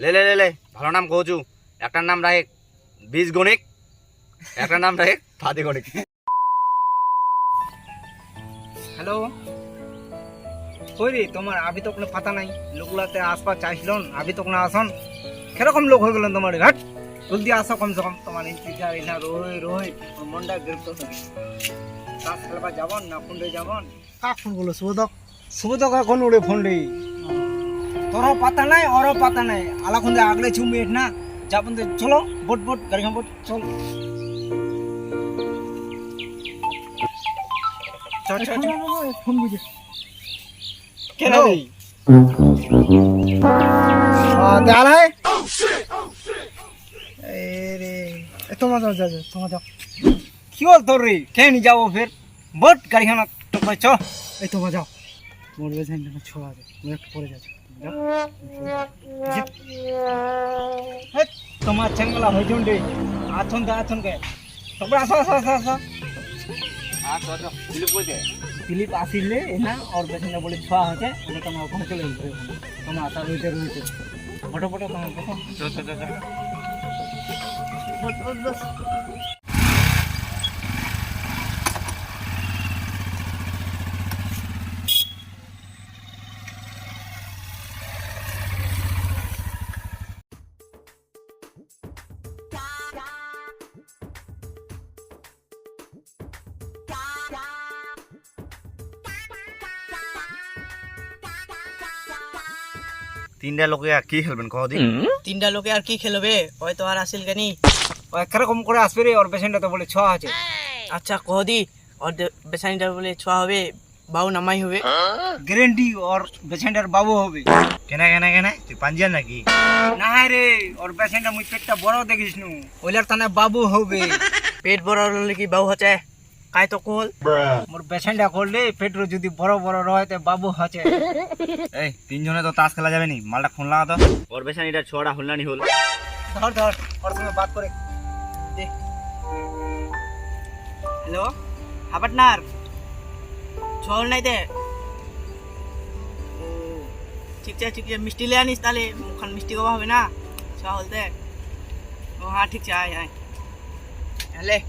লে লে লে লে ভালো নাম কহছু। একটার নাম রাখে বীজগণিক, একটার নাম রাখে পাটিগণিক। হ্যালো, কই রে তোমার? আবি তো কোনো পাতা নাই। লোকগুলাতে আসপাস চাইছিলেন, আবি তো কোনো আসন। কিরকম লোক হয়ে গেলেন তোমার? ঘাট জলদি আসো, কমসে কম। তোমার ইন্তিজার ইনা রোয় রোয় মনটা বিরক্ত হয়ে গেছে। তাস খেলবা যাবন না ফোনডে যাবন? কাক ফোন করলো সুবোধক? সুবোধক এখন উড়ে ফোনডে। তোরও পাতা নাই, ওরও পাতা নাই। আলাখন আগলে ছুমি না যাবন। চলো বোট বোট গাড়ি বোট চল। চল চল চল। ফোন বুঝে কেন Hello? রে? দেয়াল হ্যাঁ রে। তোমরা যাও যাও যাও, তোমরা যাও। কি বল তোর রে? কেন যাবো ফের? বোট গাড়িখানা চ। এই তোমরা যাও, তোমার বেজান ছোড়া আছে, তুমি একটু পরে যাচ্ছ। তোমার ছেঙ্গলা হয়েছুন রে। আছন তো আছন কে তোমরা আসো আসো আসো আসো। আচ্ছা আচ্ছা, দিলীপ কইতে দিলীপ আসিলে না ওর পেছনে বলে ছোঁয়া হচ্ছে, ওটা তোমার ওখানে চলে যাবে। তোমার আশা রইতে রইতে ফটো ফটো তোমার ফটো। চল চল চল। তিনটা লোকে আর কি খেলবেন কহ দিন? তিনটা লোকে আর কি খেলবে? হয়তো আর আসিল কেনি। ও একরকম করে আসবে রে, ওর পেছনটা তো বলে ছোঁয়া আছে। আচ্ছা কহদি ওর বেসানিটা বলে ছোঁয়া হবে, বাউ নামাই হবে। গ্যারেন্টি ওর পেছনটার বাবু হবে। কেনা কেনা কেনা তুই পাঞ্জিয়ান নাকি? না রে, ওর পেছনটা মুই পেটটা বড় দেখিস নু, ওইলার তানে বাবু হবে। পেট বড় হলে কি বাউ হচ্ছে? কাই তো কোল মোর পেছনটা করলে পেটর যদি বড় বড় রয় তো বাবু হচ্ছে। এই তিনজনে তো তাস খেলা যাবে নি, মালটা খুন লাগা তো। ওর বেশান এটা ছড়া হল্লানি হল। ধর ধর, ওর সঙ্গে বাত করে দে। হ্যালো, হ্যাঁ পার্টনার, চল নাই দে। ও ঠিক আছে ঠিক আছে, মিষ্টি লে আনিস তাহলে, মুখান মিষ্টি খাওয়া হবে না ছোঁয়া হলতে। ও হ্যাঁ ঠিক আছে, আয় আয়। হ্যালে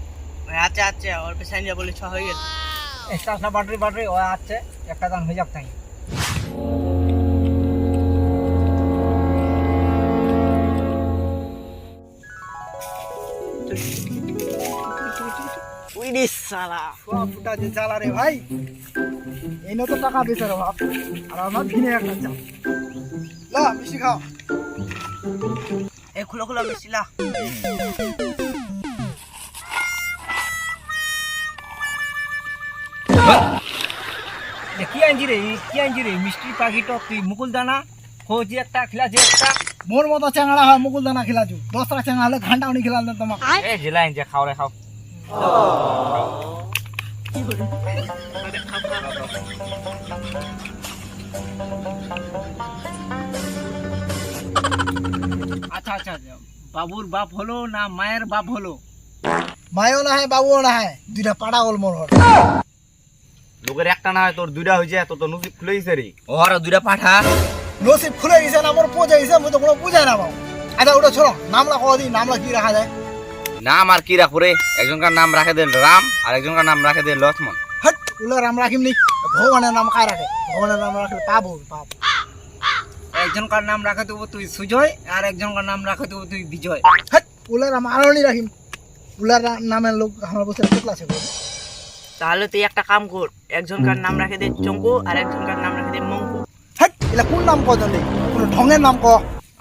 আচ্ছা আচ্ছা, ওর বেসানিটা বলে ছোঁয়া হয়ে গেল। এক্সট্রা ব্যাটারি ব্যাটারি ও আছে, একটা দান হয়ে যাক তাই। উইডি সালা সোয়া ফুটা যে জ্বালা রে ভাই, এই না তো টাকা বেচার অভাব, আর আমার ভিনে একটা চাল। লা মিষ্টি খাও। এ খুলো খুলো মিষ্টি লা। কি আনছি রে, কি আনছি রে? মিষ্টি পাখি টক তুই মুকুল দানা খোঁজি একটা, খিলাছি একটা। মোর মতো চ্যাংড়া হয় মুকুল দানা খেলাছু, 10টা চ্যাংড়া হলে ঘন্টা উনি খেলাল তোমার। এ জেলা ইনজে খাও রে খাও। আচ্ছা আচ্ছা, বাবুর বাপ হলো না মায়ের বাপ হলো? মায়ও না হয় বাবুও না হয়, দুইটা পাড়া গোল মোর হল। লোকের একটা না হয় তোর দুইটা হয়েছে, তোর তো নসিব খুলে গেছে রে। ওর দুইটা পাঠা। নসিব খুলে গেছে না মোর, পূজা গেছে, মুই তো কোনো পূজায় না পাও। আচ্ছা ওটা ছোড়ো, নামলা কদি, নামলা কি রাখা যায়? নাম আর কি রাখো রে? একজনকার নাম রাখে দে রাম, আর একজনকার নাম রাখে দে লক্ষ্মণ। হট, ওগুলো নাম রাখিমনি। ভগবানের নাম কায় রাখে? ভগবানের নাম রাখলে পাবো পাপ। একজনকার নাম রাখে দেবো তুই সুজয়, আর একজনকার নাম রাখে দেবো তুই বিজয়। হট, ওগুলোর নাম আরো নি রাখিম। ওগুলোর নামের লোক আমার বসে টুকলা আছে। তাহলে তুই একটা কাম কর, একজনকার নাম রাখে দে চঙ্কু, আর একজনকার নাম রাখে দে মঙ্কু। হট, এলা কোন নাম কজন নেই, কোনো ঢঙের নাম ক।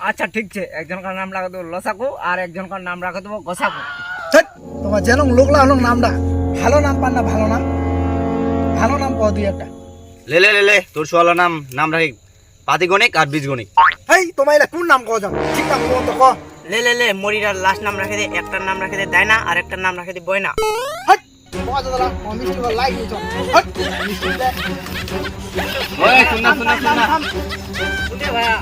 আচ্ছা ঠিক আছে, একজনকার নাম রাখে দেবো লসাকু, আর একজনকার নাম রাখে দেবো গোসাকু। হট, তোমার যেন লোকলা হলো নামটা ভালো নাম পান না, ভালো নাম, ভালো নাম ক দুই একটা। লে লে লে লে, তোর সোয়ালা নাম নাম রাখি পাটিগণিক আর বীজগণিক। এই তোমার এলা কোন নাম কজন, ঠিক নাম কো তো ক। লে লে লে, মরিরার লাস্ট নাম রাখে দে, একটার নাম রাখে দে দায়না, আর একটার নাম রাখে দে বয়না। হট, বাজা দালা মিষ্টি বা লাইক দিছ। হট, মিষ্টি দে। ওই শুন না শুন না শুন না। উঠে ভাইয়া।